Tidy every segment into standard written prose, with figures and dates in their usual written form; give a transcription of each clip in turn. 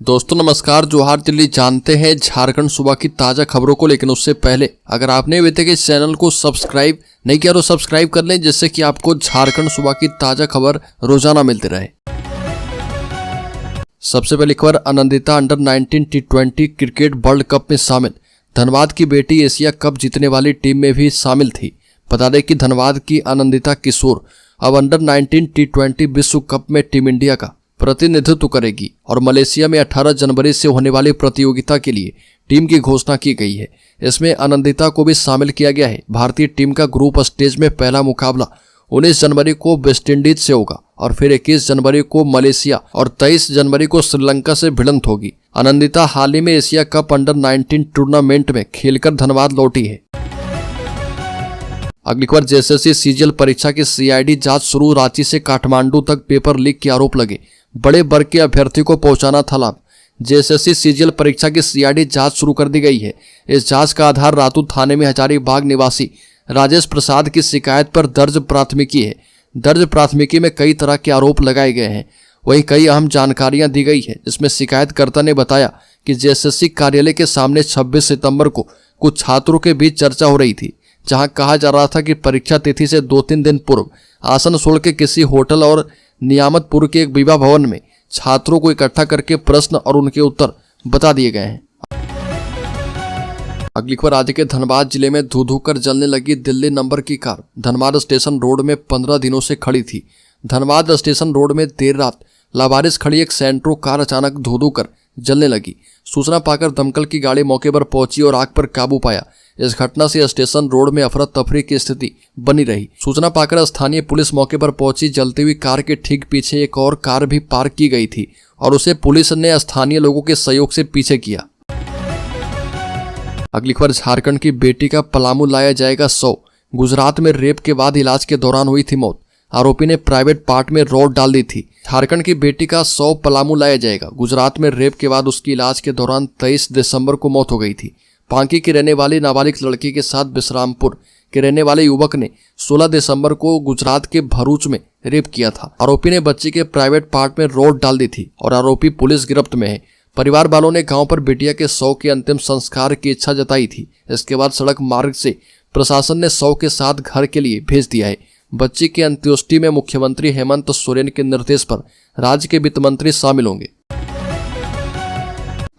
दोस्तों नमस्कार, जोहार दिल्ली। जानते हैं झारखंड सूबा की ताज़ा खबरों को, लेकिन उससे पहले अगर आपने अभी तक इस चैनल को सब्सक्राइब नहीं किया तो सब्सक्राइब कर लें, जिससे कि आपको झारखंड सूबा की ताज़ा खबर रोजाना मिलती रहे। सबसे पहली खबर, Anandita under 19 T20 cricket world cup में शामिल। धनबाद की बेटी एशिया कप जीतने वाली टीम में भी शामिल थी। बता दें कि धनबाद की आनंदिता किशोर अब अंडर 19 T20 विश्व कप में टीम इंडिया का प्रतिनिधित्व करेगी और मलेशिया में 18 जनवरी से होने वाली प्रतियोगिता के लिए टीम की घोषणा की गई है। इसमें आनंदिता को भी शामिल किया गया है। भारतीय टीम का ग्रुप स्टेज में पहला मुकाबला 19 जनवरी को वेस्टइंडीज से होगा और फिर 21 जनवरी को मलेशिया और 23 जनवरी को श्रीलंका से भिड़ंत होगी। आनंदिता हाल ही में एशिया कप अंडर 19 टूर्नामेंट में खेलकर धनबाद लौटी है। अगली खबर, जेएसएससी सीजीएल परीक्षा की सीआईडी जांच शुरू। रांची से काठमांडू तक पेपर लीक के आरोप लगे। बड़े वर्ग के अभ्यर्थी को पहुंचाना था लाभ। जेएसएससी सीजीएल परीक्षा की सीआईडी जांच शुरू कर दी गई है। इस जांच का आधार रातू थाने में हजारीबाग निवासी राजेश प्रसाद की शिकायत पर दर्ज प्राथमिकी है। दर्ज प्राथमिकी में कई तरह के आरोप लगाए गए हैं। वहीं कई अहम जानकारियां दी गई है, जिसमें शिकायतकर्ता ने बताया कि जेएसएससी कार्यालय के सामने 26 सितंबर को कुछ छात्रों के बीच चर्चा हो रही थी, जहां कहा जा रहा था कि परीक्षा तिथि से 2-3 दिन पूर्व आसनसोल के किसी होटल और नियामतपुर के एक विवाह भवन में छात्रों को इकट्ठा करके प्रश्न और उनके उत्तर बता दिए गए हैं। अगली खबर, राज्य के धनबाद जिले में धू धू कर जलने लगी दिल्ली नंबर की कार। धनबाद स्टेशन रोड में 15 दिनों से खड़ी थी। धनबाद स्टेशन रोड में देर रात लावारिस खड़ी एक सेंट्रो कार अचानक धू धू कर जलने लगी। सूचना पाकर दमकल की गाड़ी मौके पर पहुंची और आग पर काबू पाया। इस घटना से स्टेशन रोड में अफरा तफरी की स्थिति बनी रही। सूचना पाकर स्थानीय पुलिस मौके पर पहुंची। जलती हुई कार के ठीक पीछे एक और कार भी पार्क की गई थी और उसे पुलिस ने स्थानीय लोगों के सहयोग से पीछे किया। अगली खबर, झारखंड की बेटी का पलामू लाया जाएगा 100। गुजरात में रेप के बाद इलाज के दौरान हुई थी मौत। आरोपी ने प्राइवेट पार्ट में रॉड डाल दी थी। झारखंड की बेटी का 100 पलामू लाया जाएगा। गुजरात में रेप के बाद उसकी इलाज के दौरान 23 दिसंबर को मौत हो गई थी। पांकी की रहने वाली नाबालिग लड़की के साथ विश्रामपुर के रहने वाले युवक ने 16 दिसंबर को गुजरात के भरूच में रेप किया था। आरोपी ने बच्ची के प्राइवेट पार्ट में रॉड डाल दी थी और आरोपी पुलिस गिरफ्त में है। परिवार वालों ने गांव पर बिटिया के 100 के अंतिम संस्कार की इच्छा जताई थी। इसके बाद सड़क मार्ग से प्रशासन ने 100 के साथ घर के लिए भेज दिया है। बच्ची की अंत्येष्टि में मुख्यमंत्री हेमंत सोरेन के निर्देश पर राज्य के वित्त मंत्री शामिल होंगे।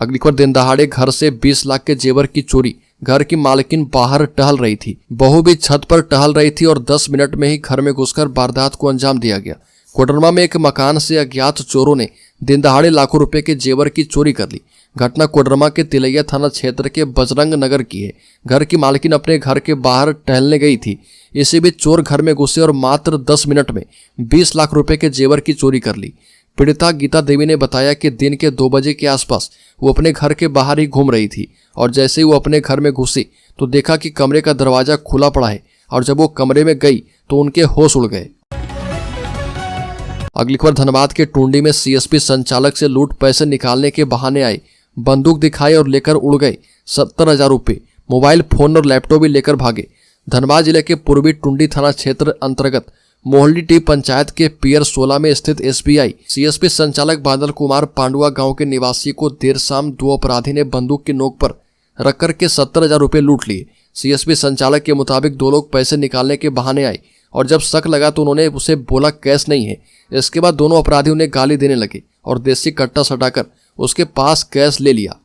अगली खबर, दिन दहाड़े घर से 20 लाख के जेवर की चोरी। घर की मालकिन बाहर टहल रही थी, बहू भी छत पर टहल रही थी और 10 मिनट में ही घर में घुसकर वारदात को अंजाम दिया गया। कोडरमा में एक मकान से अज्ञात चोरों ने दिन दहाड़े लाखों रुपए के जेवर की चोरी कर ली। घटना कोडरमा के तिलैया थाना क्षेत्र के बजरंग नगर की है। घर की मालकिन अपने घर के बाहर टहलने गई थी। इसी बीच चोर घर में घुसे और मात्र 10 मिनट में 20 लाख रुपए के जेवर की चोरी कर ली। पीड़िता गीता देवी ने बताया कि दिन के 2 बजे के आसपास वो अपने घर के बाहर ही घूम रही थी और जैसे ही वो अपने घर में घुसी तो देखा कि कमरे का दरवाजा खुला पड़ा है और जब वो कमरे में गई तो उनके होश उड़ गए। अगली खबर, धनबाद के टुंडी में सीएसपी संचालक से लूट पैसे निकालने के बहाने आए, बंदूक दिखाए और लेकर उड़ गए 70,000 रुपये। मोबाइल फोन और लैपटॉप भी लेकर भागे। धनबाद जिले के पूर्वी टुंडी थाना क्षेत्र अंतर्गत मोहल्ली टी पंचायत के पियर 16 में स्थित एसबीआई सीएसपी संचालक बादल कुमार पांडुआ गांव के निवासी को देर शाम 2 अपराधी ने बंदूक की नोक पर रखकर के 70,000 रुपये लूट लिए। सीएसपी संचालक के मुताबिक 2 लोग पैसे निकालने के बहाने आए और जब शक लगा तो उन्होंने उसे बोला कैश नहीं है। इसके बाद दोनों अपराधी उन्हें गाली देने लगे और देसी कट्टा सटाकर उसके पास कैश ले लिया।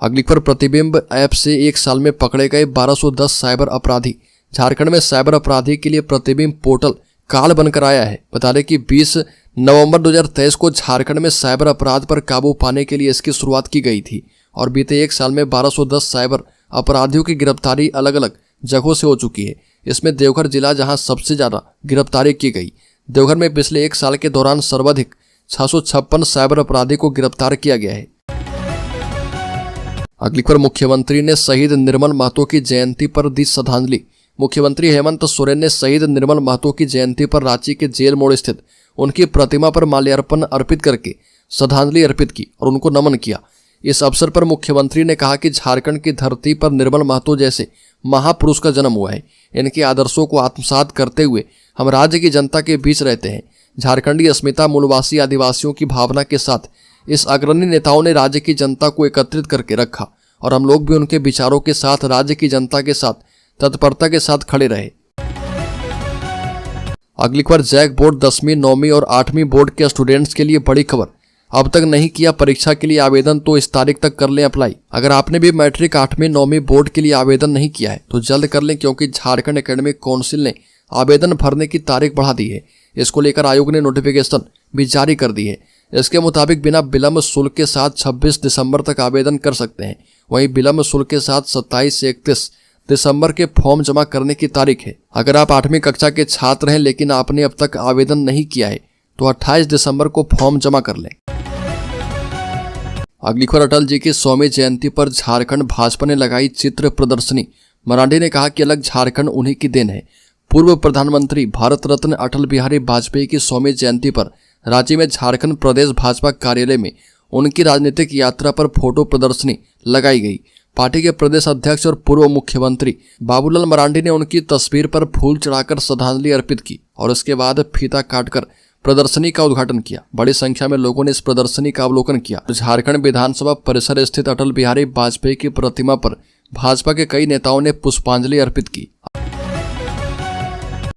अगली खबर, प्रतिबिंब ऐप से 1 साल में पकड़े गए 1210 साइबर अपराधी। झारखंड में साइबर अपराधी के लिए प्रतिबिंब पोर्टल काल बनकर आया है। बता दें कि 20 नवंबर 2023 को झारखंड में साइबर अपराध पर काबू पाने के लिए इसकी शुरुआत की गई थी और बीते 1 साल में 1210 साइबर अपराधियों की गिरफ्तारी अलग अलग जगहों से हो चुकी है। इसमें देवघर जिला जहां सबसे ज्यादा गिरफ्तारी की गई। देवघर में पिछले 1 साल के दौरान सर्वाधिक 656 साइबर अपराधी को गिरफ्तार किया गया है। अगली खबर, मुख्यमंत्री ने शहीद निर्मल महतो की जयंती पर दी श्रद्धांजलि। मुख्यमंत्री हेमंत सोरेन ने शहीद निर्मल महतो की जयंती पर रांची के जेल मोड़ स्थित उनकी प्रतिमा पर माल्यार्पण अर्पित करके श्रद्धांजलि अर्पित की और उनको नमन किया। इस अवसर पर मुख्यमंत्री ने कहा कि झारखंड की धरती पर निर्मल महतो जैसे महापुरुष का जन्म हुआ है। इनके आदर्शों को आत्मसात करते हुए हम राज्य की जनता के बीच रहते हैं। झारखंडी अस्मिता, मूलवासी आदिवासियों की भावना के साथ इस अग्रणी नेताओं ने राज्य की जनता को एकत्रित करके रखा और हम लोग भी उनके विचारों के साथ राज्य की जनता के साथ तत्परता के साथ खड़े रहे। अगली खबर, जैक बोर्ड 10वीं, 9वीं और 8वीं बोर्ड के स्टूडेंट्स के लिए बड़ी खबर। अब तक नहीं किया परीक्षा के लिए आवेदन तो इस तारीख तक कर लें अप्लाई। अगर आपने भी मैट्रिक 8वीं 9वीं बोर्ड के लिए आवेदन नहीं किया है तो जल्द कर लें, क्योंकि झारखंड एकेडमिक काउंसिल ने आवेदन भरने की तारीख बढ़ा दी है। इसको लेकर आयोग ने नोटिफिकेशन भी जारी कर दी है। इसके मुताबिक बिना विलंब शुल्क के साथ 26 दिसंबर तक आवेदन कर सकते हैं। वहीं विलंब शुल्क के साथ 27 से 31 दिसंबर के फॉर्म जमा करने की तारीख है। अगर आप 8वीं कक्षा के छात्र हैं लेकिन आपने अब तक आवेदन नहीं किया है तो 28 दिसंबर को फॉर्म जमा कर लें। अगली खबर, अटल जी की 100वीं जयंती पर झारखंड भाजपा ने लगाई चित्र प्रदर्शनी। मरांडी ने कहा कि अलग झारखंड उन्हीं की देन है। पूर्व प्रधानमंत्री भारत रत्न अटल बिहारी वाजपेयी की 100वीं जयंती पर रांची में झारखंड प्रदेश भाजपा कार्यालय में उनकी राजनीतिक यात्रा पर फोटो प्रदर्शनी लगाई गई। पार्टी के प्रदेश अध्यक्ष और पूर्व मुख्यमंत्री बाबूलाल मरांडी ने उनकी तस्वीर पर फूल चढ़ाकर श्रद्धांजलि अर्पित की और इसके बाद फीता काटकर प्रदर्शनी का उद्घाटन किया। बड़ी संख्या में लोगों ने इस प्रदर्शनी का अवलोकन किया। झारखंड विधानसभा परिसर स्थित अटल बिहारी वाजपेयी की प्रतिमा पर भाजपा के कई नेताओं ने पुष्पांजलि अर्पित की।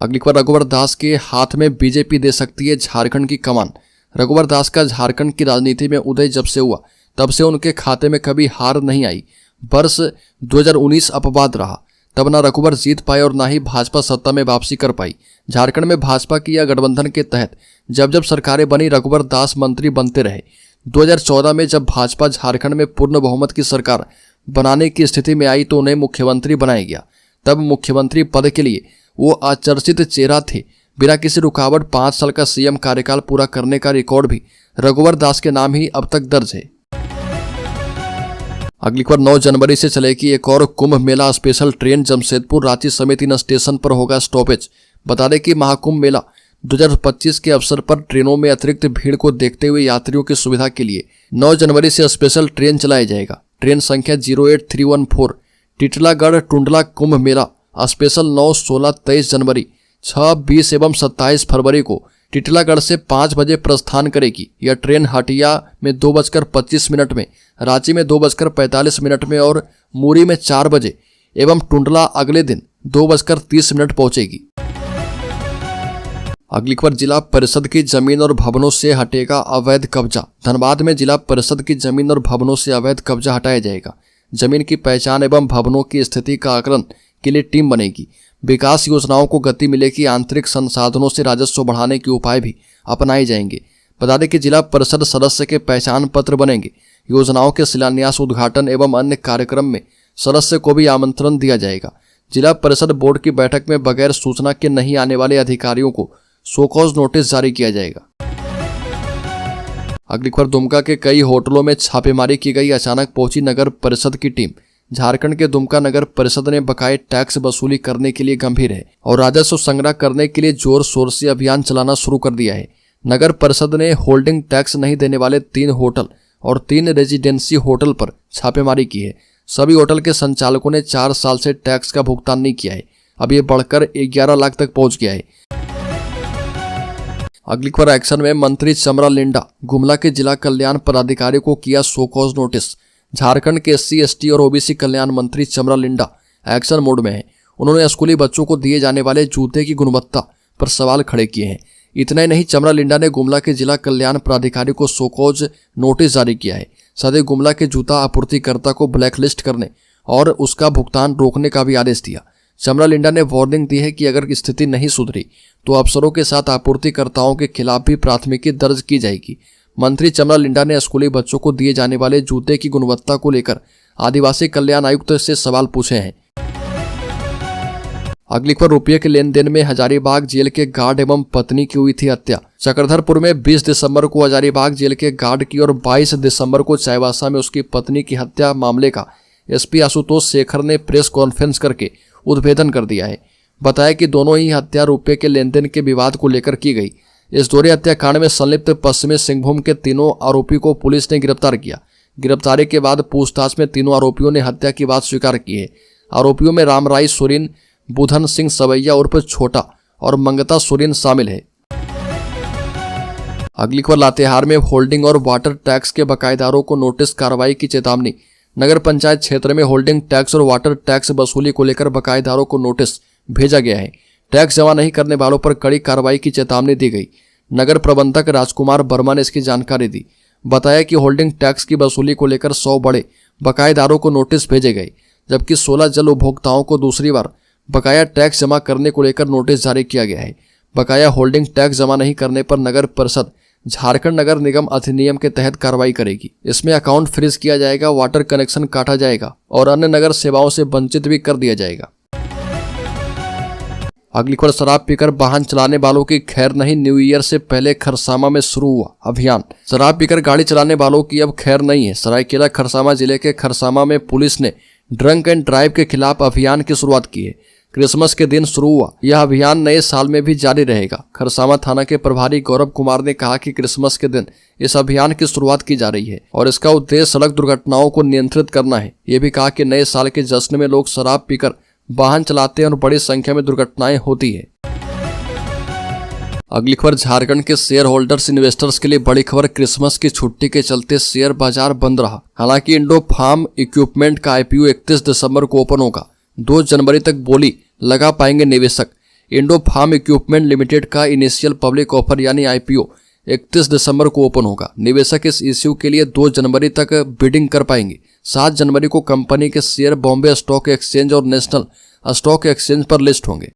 अगली खबर, रघुवर दास के हाथ में बीजेपी दे सकती है झारखंड की कमान। रघुवर दास का झारखंड की राजनीति में उदय जब से हुआ तब से उनके खाते में कभी हार नहीं आई। वर्ष 2019 अपवाद रहा, तब ना रघुवर जीत पाए और ना ही भाजपा सत्ता में वापसी कर पाई। झारखंड में भाजपा की या गठबंधन के तहत जब जब सरकारें बनी रघुवर दास मंत्री बनते रहे। 2014 में जब भाजपा झारखंड में पूर्ण बहुमत की सरकार बनाने की स्थिति में आई तो उन्हें मुख्यमंत्री बनाया गया। तब मुख्यमंत्री पद के लिए वो अचर्चित चेहरा थे। बिना किसी रुकावट 5 साल का सीएम कार्यकाल पूरा करने का रिकॉर्ड भी रघुवर दास के नाम ही अब तक दर्ज है। अगली खबर, 9 जनवरी से चलेगी एक और कुंभ मेला स्पेशल ट्रेन। जमशेदपुर रांची समेत 3 स्टेशन पर होगा स्टॉपेज। बता दें कि महाकुंभ मेला 2025 के अवसर पर ट्रेनों में अतिरिक्त भीड़ को देखते हुए यात्रियों की सुविधा के लिए 9 जनवरी से स्पेशल ट्रेन चलाया जाएगा। ट्रेन संख्या 08314 टिटलागढ़ टुंडला कुंभ मेला स्पेशल 9, 16, 23 जनवरी, 6, 20 एवं 27 फरवरी को टिटलागढ़ से 5 बजे प्रस्थान करेगी। यह ट्रेन हटिया में 2:25 में, रांची में 2:45 में और मूरी में 4 बजे एवं टुंडला अगले दिन 2:30 पहुंचेगी। अगली खबर, जिला परिषद की जमीन और भवनों से हटेगा अवैध कब्जा। धनबाद में जिला परिषद की जमीन और भवनों से अवैध कब्जा हटाया जाएगा। जमीन की पहचान एवं भवनों की स्थिति का आकलन के लिए टीम बनेगी। विकास योजनाओं को गति मिलेगी। आंतरिक संसाधनों से राजस्व बढ़ाने के उपाय भी अपनाए जाएंगे। बता दें कि जिला परिषद सदस्य के पहचान पत्र बनेंगे। योजनाओं के शिलान्यास, उद्घाटन एवं अन्य कार्यक्रम में सदस्य को भी आमंत्रण दिया जाएगा। जिला परिषद बोर्ड की बैठक में बगैर सूचना के नहीं आने वाले अधिकारियों को शोकॉज नोटिस जारी किया जाएगा। अगली खबर, दुमका के कई होटलों में छापेमारी की गई। अचानक पहुंची नगर परिषद की टीम। झारखंड के दुमका नगर परिषद ने बकाये टैक्स वसूली करने के लिए गंभीर है और राजस्व संग्रह करने के लिए जोर शोर से अभियान चलाना शुरू कर दिया है। नगर परिषद ने होल्डिंग टैक्स नहीं देने वाले 3 होटल और 3 रेजिडेंसी होटल पर छापेमारी की है। सभी होटल के संचालकों ने 4 साल से टैक्स का भुगतान नहीं किया है। अब ये बढ़कर 11 लाख तक पहुंच गया है। अगली खबर, एक्शन में मंत्री चमरा लिंडा। गुमला के जिला कल्याण पदाधिकारी को किया शोकॉज नोटिस। झारखंड के SC, ST और OBC कल्याण मंत्री चमरा लिंडा एक्शन मोड में है। उन्होंने स्कूली बच्चों को दिए जाने वाले जूते की गुणवत्ता पर सवाल खड़े किए हैं। इतना ही नहीं, चमरा लिंडा ने गुमला के जिला कल्याण पदाधिकारी को शोकॉज नोटिस जारी किया है। साथ ही गुमला के जूता आपूर्तिकर्ता को ब्लैकलिस्ट करने और उसका भुगतान रोकने का भी आदेश दिया। चमरा लिंडा ने वार्निंग दी है कि अगर स्थिति नहीं सुधरी तो अफसरों के साथ आपूर्तिकर्ताओं के खिलाफ भी प्राथमिकी दर्ज की जाएगी। मंत्री चमरा लिंडा ने स्कूली बच्चों को दिए जाने वाले जूते की गुणवत्ता को लेकर आदिवासी कल्याण आयुक्त से सवाल पूछे हैं। अगली खबर, रुपये के लेन देन में हजारीबाग जेल के गार्ड एवं पत्नी की हुई थी हत्या। चक्रधरपुर में 20 दिसंबर को हजारीबाग जेल के गार्ड की और 22 दिसंबर को चाईबासा में उसकी पत्नी की हत्या मामले का SP आशुतोष शेखर ने प्रेस कॉन्फ्रेंस करके उद्भेदन कर दिया है। बताया कि दोनों ही हत्या रुपये के लेन देन के विवाद को लेकर की गई। इस दोहरे हत्याकांड में संलिप्त पश्चिमी सिंहभूम के तीनों आरोपी को पुलिस ने गिरफ्तार किया। गिरफ्तारी के बाद पूछताछ में तीनों आरोपियों ने हत्या की बात स्वीकार की है। आरोपियों में रामराई सोरेन, बुधन सिंह सवैया उर्फ छोटा और मंगता सोरेन शामिल है। अगली खबर लातेहार में होल्डिंग और वाटर टैक्स के बकायेदारों को नोटिस, कार्रवाई की चेतावनी। नगर पंचायत क्षेत्र में होल्डिंग टैक्स और वाटर टैक्स वसूली को लेकर बकायेदारों को नोटिस भेजा गया है। टैक्स जमा नहीं करने वालों पर कड़ी कार्रवाई की चेतावनी दी गई। नगर प्रबंधक राजकुमार वर्मा ने इसकी जानकारी दी। बताया कि होल्डिंग टैक्स की वसूली को लेकर 100 बड़े बकायेदारों को नोटिस भेजे गए, जबकि 16 जल उपभोक्ताओं को दूसरी बार बकाया टैक्स जमा करने को लेकर नोटिस जारी किया गया है। बकाया होल्डिंग टैक्स जमा नहीं करने पर नगर परिषद झारखंड नगर निगम अधिनियम के तहत कार्रवाई करेगी। इसमें अकाउंट फ्रीज किया जाएगा, वाटर कनेक्शन काटा जाएगा और अन्य नगर सेवाओं से वंचित भी कर दिया जाएगा। अगली खबर, शराब पीकर वाहन चलाने वालों की खैर नहीं, न्यू ईयर से पहले खरसामा में शुरू हुआ अभियान। शराब पीकर गाड़ी चलाने वालों की अब खैर नहीं है। सरायकेला खरसामा जिले के खरसामा में पुलिस ने ड्रंक एंड ड्राइव के खिलाफ अभियान की शुरुआत की है। क्रिसमस के दिन शुरू हुआ यह अभियान नए साल में भी जारी रहेगा। खरसामा थाना के प्रभारी गौरव कुमार ने कहा कि क्रिसमस के दिन इस अभियान की शुरुआत की जा रही है और इसका उद्देश्य सड़क दुर्घटनाओं को नियंत्रित करना है। ये भी कहा कि नए साल के जश्न में लोग शराब पीकर वाहन चलाते हैं और बड़ी संख्या में दुर्घटनाएं होती है। अगली खबर, झारखंड के शेयर होल्डर्स इन्वेस्टर्स के लिए बड़ी खबर। क्रिसमस की छुट्टी के चलते शेयर बाजार बंद रहा। हालांकि इंडो फार्म इक्विपमेंट का आईपीओ 31 दिसंबर को ओपन होगा। 2 जनवरी तक बोली लगा पाएंगे निवेशक। इंडो फार्म इक्विपमेंट लिमिटेड का इनिशियल पब्लिक ऑफर यानी आईपीओ 31 दिसंबर को ओपन होगा। निवेशक इस इश्यू के लिए 2 जनवरी तक बिडिंग कर पाएंगे। 7 जनवरी को कंपनी के शेयर बॉम्बे स्टॉक एक्सचेंज और नेशनल स्टॉक एक्सचेंज पर लिस्ट होंगे।